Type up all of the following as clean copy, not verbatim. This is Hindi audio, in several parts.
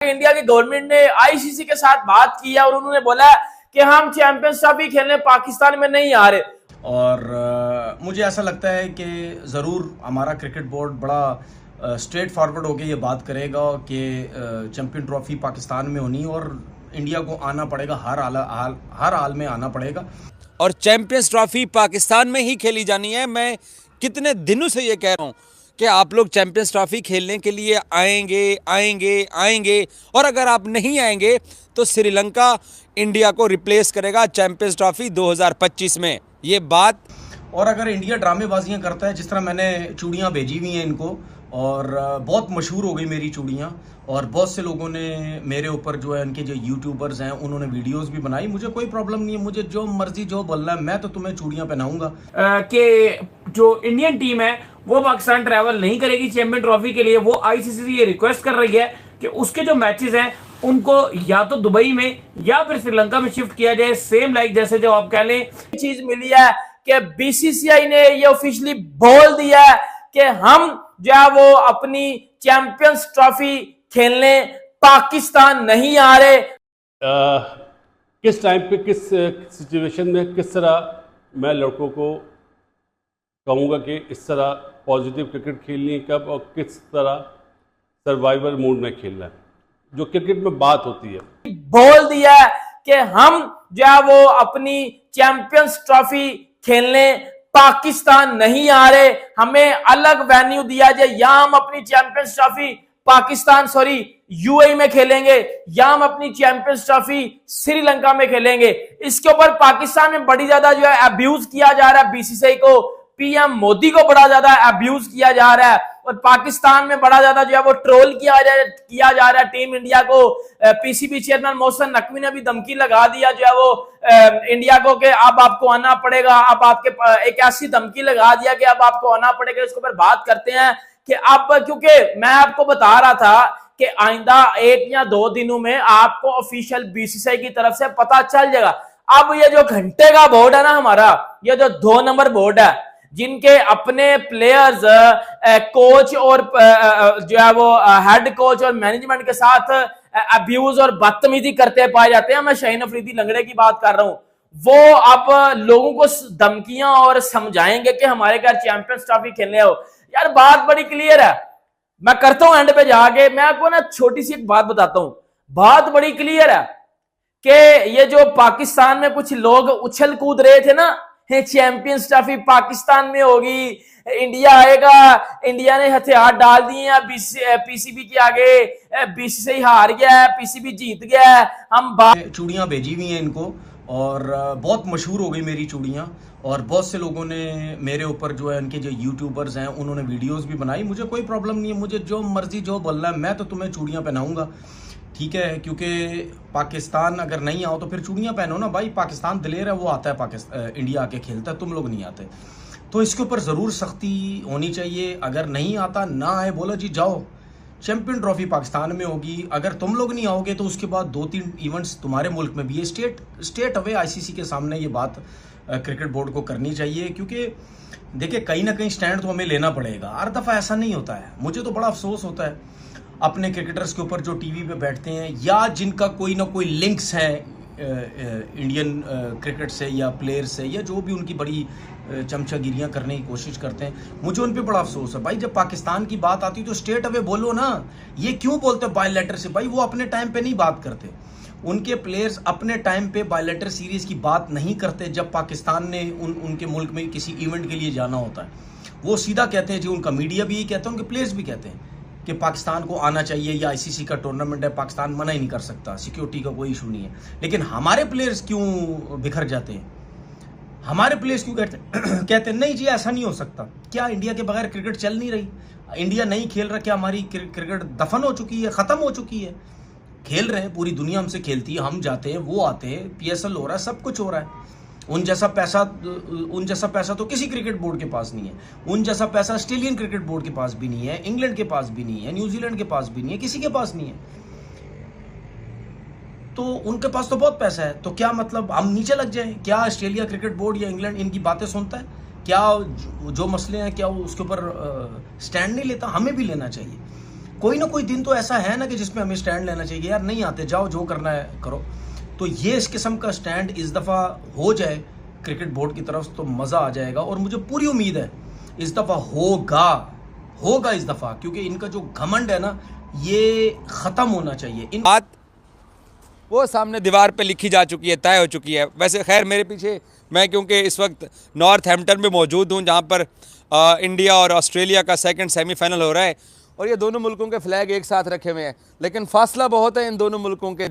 इंडिया की गवर्नमेंट ने आईसीसी के साथ बात की है और उन्होंने बोला कि हम चैंपियंस ट्रॉफी खेलने पाकिस्तान में नहीं आ रहे। और मुझे ऐसा लगता है कि ज़रूर हमारा क्रिकेट बोर्ड बड़ा स्ट्रेट फॉरवर्ड होकर ये बात करेगा कि चैंपियन ट्रॉफी पाकिस्तान में होनी और इंडिया को आना पड़ेगा, हर हाल में आना पड़ेगा। और चैंपियंस ट्रॉफी पाकिस्तान में ही खेली जानी है। मैं कितने दिनों से ये कह रहा हूँ कि आप लोग चैंपियंस ट्रॉफी खेलने के लिए आएंगे और अगर आप नहीं आएंगे तो श्रीलंका इंडिया को रिप्लेस करेगा चैंपियंस ट्रॉफी 2025 में। ये बात। और अगर इंडिया ड्रामेबाजियां करता है, जिस तरह मैंने चूड़ियां भेजी हुई हैं इनको और बहुत मशहूर हो गई मेरी चूड़ियां और बहुत से लोगों ने मेरे ऊपर जो है उनके जो यूट्यूबर्स हैं उन्होंने वीडियोस भी बनाई। मुझे कोई प्रॉब्लम नहीं है, मुझे जो मर्जी जो बोलना है मैं तो तुम्हें चूड़ियां पहनाऊंगा। कि जो इंडियन टीम है वो पाकिस्तान ट्रैवल नहीं करेगी चैंपियन ट्रॉफी के लिए। वो आईसीसी से ये रिक्वेस्ट कर रही है कि उसके जो मैचेस हैं उनको या तो दुबई में या फिर श्रीलंका में शिफ्ट किया जाए, सेम लाइक जैसे जो आप कह लें। चीज मिली है कि बीसीसीआई ने ये ऑफिशियली बोल दिया है कि हम जो है वो अपनी चैंपियंस ट्रॉफी खेलने पाकिस्तान नहीं आ रहे। किस टाइम पे किस सिचुएशन में किस तरह मैं लड़कों को कहूँगा कि इस तरह पॉजिटिव क्रिकेट खेलनी है कब और किस तरह सर्वाइवल मोड में खेलना है, जो क्रिकेट में बात होती है। बोल दिया है कि हम जो है वो अपनी चैंपियंस ट्रॉफी खेलने पाकिस्तान नहीं आ रहे, हमें अलग वेन्यू दिया जाए, या हम अपनी चैंपियंस ट्रॉफी यूएई में खेलेंगे या हम अपनी चैंपियंस ट्रॉफी श्रीलंका में खेलेंगे। इसके ऊपर पाकिस्तान में बड़ी ज्यादा जो है अब्यूज किया जा रहा है, बीसीसीआई को, पीएम मोदी को बड़ा ज्यादा अब्यूज किया जा रहा है और पाकिस्तान में बड़ा ज्यादा जो है वो ट्रोल किया जा रहा है टीम इंडिया को। पीसीबी चेयरमैन मोहसिन नकवी ने भी धमकी लगा दिया जो है वो इंडिया को कि अब आपको आना पड़ेगा। अब आपके एक ऐसी धमकी लगा दिया कि अब आपको आना पड़ेगा। इसके ऊपर बात करते हैं कि अब, क्योंकि मैं आपको बता रहा था कि आइंदा 1 या 2 दिनों में आपको ऑफिशियल बीसीसीआई की तरफ से पता चल जाएगा। अब ये जो घंटे का बोर्ड है ना हमारा, ये जो 2 नंबर बोर्ड है, जिनके अपने प्लेयर्स, कोच और जो है वो हेड कोच और मैनेजमेंट के साथ अब्यूज और बदतमीजी करते पाए जाते हैं, मैं शाहीन अफरीदी लंगड़े की बात कर रहा हूं, वो अब लोगों को धमकियां और समझाएंगे कि हमारे घर चैंपियंस ट्रॉफी खेलने हो। यार बात बड़ी क्लियर है, मैं करता हूं एंड पे जाके, मैं आपको ना छोटी सी एक बात बताता हूं। बात बड़ी क्लियर है कि ये जो पाकिस्तान में कुछ लोग उछल कूद रहे थे ना, चैंपियंस ट्रॉफी पाकिस्तान में होगी, इंडिया आएगा, इंडिया ने हथियार डाल दिए हैं पीसीबी के आगे, बीसीसीआई हार गया है, पीसीबी जीत गया है। हम चूड़ियां भेजी हुई हैं इनको और बहुत मशहूर हो गई मेरी चूड़ियां और बहुत से लोगों ने मेरे ऊपर जो है उनके जो यूट्यूबर्स हैं उन्होंने वीडियोस भी बनाई। मुझे कोई प्रॉब्लम नहीं है, मुझे जो मर्जी जो बोलना है मैं तो तुम्हें चूड़ियां पहनाऊंगा, ठीक है। क्योंकि पाकिस्तान अगर नहीं आओ तो फिर चूड़ियां पहनो ना भाई। पाकिस्तान दिलेर है, वो आता है पाकिस्तान इंडिया आके खेलता है, तुम लोग नहीं आते। तो इसके ऊपर ज़रूर सख्ती होनी चाहिए। अगर नहीं आता ना आए, बोलो जी जाओ, चैंपियन ट्रॉफी पाकिस्तान में होगी। अगर तुम लोग नहीं आओगे तो उसके बाद 2-3 इवेंट्स तुम्हारे मुल्क में भी है। स्टेट अवे आईसीसी के सामने ये बात क्रिकेट बोर्ड को करनी चाहिए, क्योंकि देखिए कहीं ना कहीं स्टैंड तो हमें लेना पड़ेगा। हर दफ़ा ऐसा नहीं होता है। मुझे तो बड़ा अफसोस होता है अपने क्रिकेटर्स के ऊपर जो टीवी पे बैठते हैं या जिनका कोई ना कोई लिंक्स है इंडियन क्रिकेट से या प्लेयर से, या जो भी उनकी बड़ी चमचागिरियां करने की कोशिश करते हैं। मुझे उन पे बड़ा अफसोस है भाई। जब पाकिस्तान की बात आती तो स्टेट अवे बोलो ना। ये क्यों बोलते बायलैटर से? भाई वो अपने टाइम पे नहीं बात करते, उनके प्लेयर्स अपने टाइम पे बायलैटर सीरीज की बात नहीं करते। जब पाकिस्तान ने उनके मुल्क में किसी इवेंट के लिए जाना होता है, वो सीधा कहते हैं जी, उनका मीडिया भी यही कहता है, उनके प्लेयर्स भी कहते हैं कि पाकिस्तान को आना चाहिए, या आईसीसी का टूर्नामेंट है, पाकिस्तान मना ही नहीं कर सकता, सिक्योरिटी का कोई इशू नहीं है। लेकिन हमारे प्लेयर्स क्यों बिखर जाते हैं? हमारे प्लेयर्स क्यों कहते हैं नहीं जी ऐसा नहीं हो सकता? क्या इंडिया के बगैर क्रिकेट चल नहीं रही? इंडिया नहीं खेल रहा? क्या हमारी क्रिकेट दफन हो चुकी है, खत्म हो चुकी है? खेल रहे हैं, पूरी दुनिया हमसे खेलती है, हम जाते हैं, वो आते हैं, पीएसएल हो रहा है, सब कुछ हो रहा है। उन जैसा पैसा तो किसी क्रिकेट बोर्ड के पास नहीं है। उन जैसा पैसा ऑस्ट्रेलियन क्रिकेट बोर्ड के पास भी नहीं है, इंग्लैंड के पास भी नहीं है, न्यूजीलैंड के पास भी नहीं है, किसी के पास नहीं है। तो उनके पास तो बहुत पैसा है, तो क्या मतलब हम नीचे लग जाएं? क्या ऑस्ट्रेलिया क्रिकेट बोर्ड या इंग्लैंड इनकी बातें सुनता है? क्या जो मसले हैं क्या वो उसके ऊपर स्टैंड नहीं लेता? हमें भी लेना चाहिए। कोई ना कोई दिन तो ऐसा है ना कि जिसमें हमें स्टैंड लेना चाहिए, यार नहीं आते जाओ, जो करना है करो। तो ये इस किस्म का स्टैंड इस दफ़ा हो जाए क्रिकेट बोर्ड की तरफ तो मज़ा आ जाएगा, और मुझे पूरी उम्मीद है इस दफ़ा होगा इस दफ़ा, क्योंकि इनका जो घमंड है ना ये ख़त्म होना चाहिए। इन बात वो सामने दीवार पे लिखी जा चुकी है, तय हो चुकी है। वैसे खैर मेरे पीछे मैं क्योंकि इस वक्त नॉर्थहैम्पटन में मौजूद हूँ, जहाँ पर इंडिया और ऑस्ट्रेलिया का सेकंड सेमीफाइनल हो रहा है, और ये दोनों मुल्कों के फ्लैग एक साथ रखे हुए हैं, लेकिन फासला बहुत है इन दोनों मुल्कों के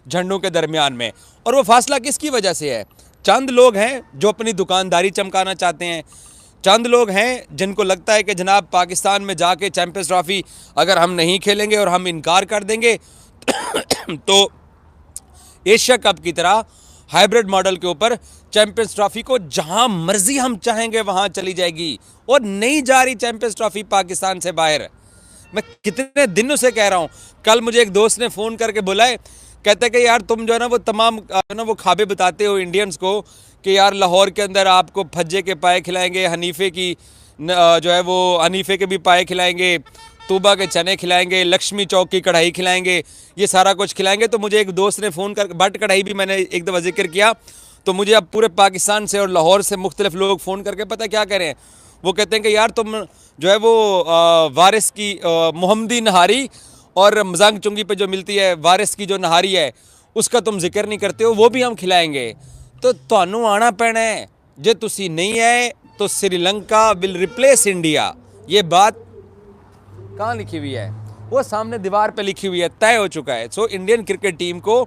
झंडों के दरमियान में। और वो फासला किसकी वजह से है? चंद लोग हैं जो अपनी दुकानदारी चमकाना चाहते हैं, चंद लोग हैं जिनको लगता है कि जनाब पाकिस्तान में जाके चैम्पियंस ट्रॉफी अगर हम नहीं खेलेंगे और हम इनकार कर देंगे तो एशिया कप की तरह हाइब्रिड मॉडल के ऊपर चैम्पियंस ट्रॉफी को जहां मर्जी हम चाहेंगे वहां चली जाएगी, और नहीं जा रही चैम्पियंस ट्रॉफी पाकिस्तान से बाहर। मैं कितने दिनों से कह रहा हूं। कल मुझे एक दोस्त ने फ़ोन करके बुलाए, कहते कि यार तुम जो है ना वो तमाम ना वो ख्वाबें बताते हो इंडियंस को कि यार लाहौर के अंदर आपको फज्जे के पाए खिलाएंगे, हनीफे की जो है वो हनीफे के भी पाए खिलाएंगे, तूबा के चने खिलाएंगे, लक्ष्मी चौक की कढ़ाई खिलाएंगे, ये सारा कुछ खिलाएंगे। तो मुझे एक दोस्त ने फ़ोन कर, भट्ट कढ़ाई भी मैंने एक दफ़ा जिक्र किया, तो मुझे अब पूरे पाकिस्तान से और लाहौर से मुख्तलिफ लोग फ़ोन करके पता क्या कह रहे हैं, वो कहते हैं कि यार तुम जो है वो वारिस की मोहम्मदी नहारी और मजांग चुंगी पे जो मिलती है वारिस की जो नहारी है उसका तुम जिक्र नहीं करते हो, वो भी हम खिलाएंगे। तो तुहानू आना पैना है, जे तुसी नहीं आए तो श्रीलंका विल रिप्लेस इंडिया। ये बात कहाँ लिखी हुई है? वो सामने दीवार पे लिखी हुई है, तय हो चुका है। सो इंडियन क्रिकेट टीम को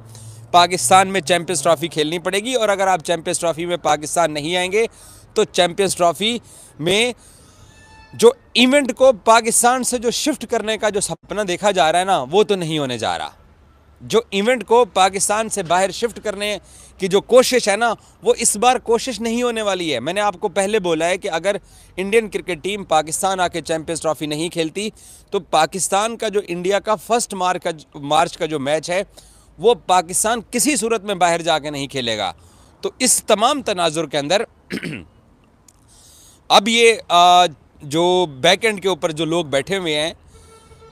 पाकिस्तान में चैम्पियंस ट्रॉफी खेलनी पड़ेगी, और अगर आप चैम्पियंस ट्रॉफी में पाकिस्तान नहीं आएंगे तो चैम्पियंस ट्रॉफी में जो इवेंट को पाकिस्तान से जो शिफ्ट करने का जो सपना देखा जा रहा है ना, वो तो नहीं होने जा रहा। जो इवेंट को पाकिस्तान से बाहर शिफ्ट करने की जो कोशिश है ना, वो इस बार कोशिश नहीं होने वाली है। मैंने आपको पहले बोला है कि अगर इंडियन क्रिकेट टीम पाकिस्तान आके चैम्पियंस ट्रॉफी नहीं खेलती तो पाकिस्तान का जो इंडिया का फर्स्ट मार्च का जो मैच है वो पाकिस्तान किसी सूरत में बाहर जाके नहीं खेलेगा। तो इस तमाम तनाजुर के अंदर अब ये जो बैक एंड के ऊपर जो लोग बैठे हुए हैं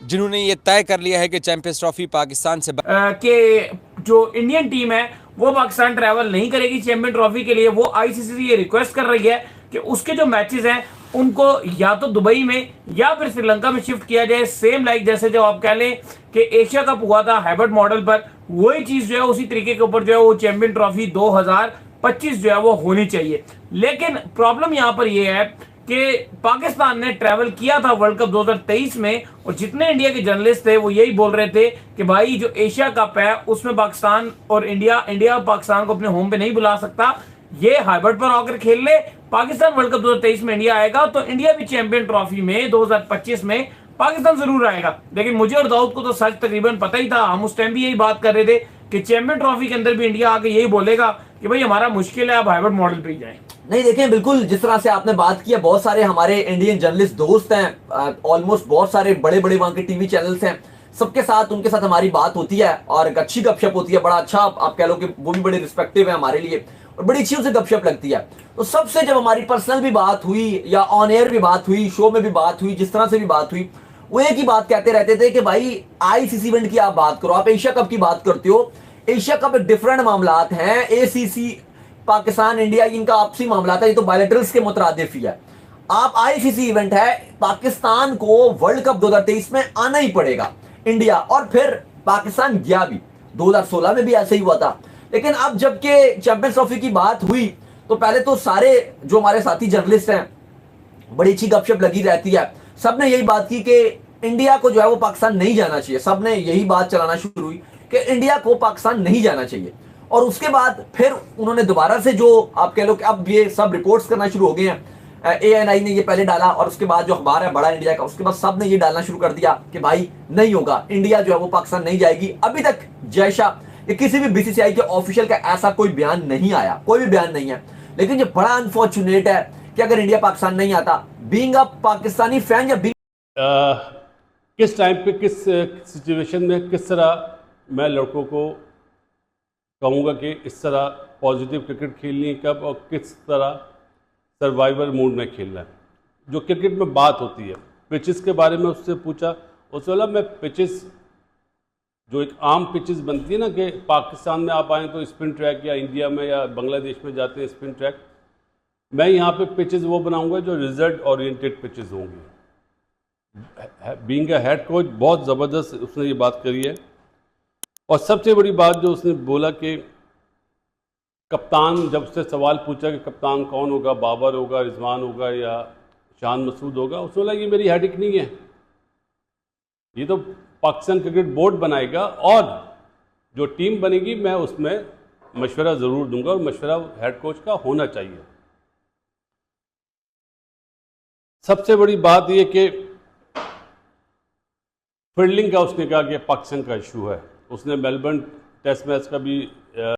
जिन्होंने ये तय कर लिया है कि चैंपियंस ट्रॉफी पाकिस्तान से कि जो इंडियन टीम है वो पाकिस्तान ट्रैवल नहीं करेगी चैंपियन ट्रॉफी के लिए। वो आईसीसी से ये रिक्वेस्ट कर रही है कि उसके जो मैचेस हैं उनको या तो दुबई में या फिर श्रीलंका में शिफ्ट किया जाए, सेम लाइक जैसे जो आप कह लें कि एशिया कप हुआ था हाइब्रिड मॉडल पर, वही चीज जो है उसी तरीके के ऊपर जो है वो चैंपियन ट्रॉफी 2025 जो है वो होनी चाहिए। लेकिन प्रॉब्लम यहां पर यह है कि पाकिस्तान ने ट्रैवल किया था वर्ल्ड कप 2023 में, और जितने इंडिया के जर्नलिस्ट थे वो यही बोल रहे थे कि भाई जो एशिया कप है उसमें पाकिस्तान और इंडिया पाकिस्तान को अपने होम पे नहीं बुला सकता, ये हाइब्रिड पर आकर खेल ले। पाकिस्तान वर्ल्ड कप 2023 में इंडिया आएगा तो इंडिया भी चैंपियन ट्रॉफी में 2025 में पाकिस्तान जरूर आएगा। लेकिन मुझे और दाऊद को तो सच तकरीबन पता ही था, हम उस टाइम भी यही बात कर रहे थे कि चैंपियन ट्रॉफी के अंदर भी इंडिया आके यही बोलेगा कि भाई हमारा मुश्किल है, आप हाइब्रिड मॉडल पे ही जाएं। नहीं देखें, बिल्कुल जिस तरह से आपने बात की है, बहुत सारे हमारे इंडियन जर्नलिस्ट दोस्त हैं, ऑलमोस्ट बहुत सारे बड़े बड़े वहां के टीवी चैनल्स हैं, सबके साथ उनके साथ हमारी बात होती है और एक अच्छी गपशप होती है। बड़ा अच्छा आप कह लो कि वो भी बड़े रिस्पेक्टिव है हमारे लिए और बड़ी अच्छी उनसे गपशप लगती है। तो सबसे जब हमारी पर्सनल भी बात हुई या ऑन एयर भी बात हुई, शो में भी बात हुई, जिस तरह से भी बात हुई, वो एक ही बात कहते रहते थे कि भाई आईसीसी इवेंट की आप बात करो, आप एशिया कप की बात करते हो, एशिया कप एक डिफरेंट मामलात हैं, एसीसी पाकिस्तान इंडिया इनका आपसी मामला था, ये तो बायलैटरल्स के मुतरादिफ ही है। आप आईसीसी इवेंट है, पाकिस्तान को वर्ल्ड कप 2023 में आना ही पड़ेगा इंडिया, और फिर पाकिस्तान गया भी, 2016 में भी ऐसे ही हुआ था। लेकिन अब जबकि चैंपियंस ट्रॉफी की बात हुई तो पहले तो सारे जो हमारे साथी जर्नलिस्ट हैं बड़ी अच्छी गपशप लगी रहती है, सबने यही बात की कि इंडिया को जो है वो पाकिस्तान नहीं जाना चाहिए, सबने यही बात चलाना शुरू हुई कि इंडिया को पाकिस्तान नहीं जाना चाहिए। और उसके बाद फिर उन्होंने दोबारा से जो आप कह लो कि अब ये सब रिपोर्ट्स करना शुरू हो गए हैं, ANI ने ये पहले डाला और उसके बाद जो अखबार है बड़ा इंडिया का, उसके बाद सब ने ये डालना शुरू कर दिया कि भाई नहीं होगा, इंडिया जो है वो पाकिस्तान नहीं जाएगी। अभी तक जयशा किसी भी बीसीसीआई के ऑफिशियल का ऐसा कोई बयान नहीं आया, कोई भी बयान नहीं है। लेकिन ये बड़ा अनफॉर्चुनेट है कि अगर इंडिया पाकिस्तान नहीं आता, बीइंग अ पाकिस्तानी फैन या किस टाइम पे किस सिचुएशन में किस तरह मैं लड़कों को कहूँगा कि इस तरह पॉजिटिव क्रिकेट खेलनी है कब, और किस तरह सर्वाइवल मोड में खेलना है। जो क्रिकेट में बात होती है, पिचेस के बारे में उससे पूछा, उसने बोला मैं पिचेस जो एक आम पिचेस बनती है ना कि पाकिस्तान में आप आएँ तो स्पिन ट्रैक, या इंडिया में या बांग्लादेश में जाते हैं स्पिन ट्रैक, मैं यहाँ पे पिचेस वो बनाऊंगा जो रिजल्ट ओरिएंटेड पिचेस होंगी। बीइंग अ हेड कोच बहुत ज़बरदस्त उसने ये बात करी है। और सबसे बड़ी बात जो उसने बोला कि कप्तान, जब उससे सवाल पूछा कि कप्तान कौन होगा, बाबर होगा, रिजवान होगा या शान मसूद होगा, उसने बोला ये मेरी हेडिक नहीं है, ये तो पाकिस्तान क्रिकेट बोर्ड बनाएगा और जो टीम बनेगी मैं उसमें मशवरा ज़रूर दूंगा और मशवरा हेड कोच का होना चाहिए। सबसे बड़ी बात यह कि फील्डिंग का उसने कहा कि पाकिस्तान का इशू है। उसने मेलबर्न टेस्ट मैच का भी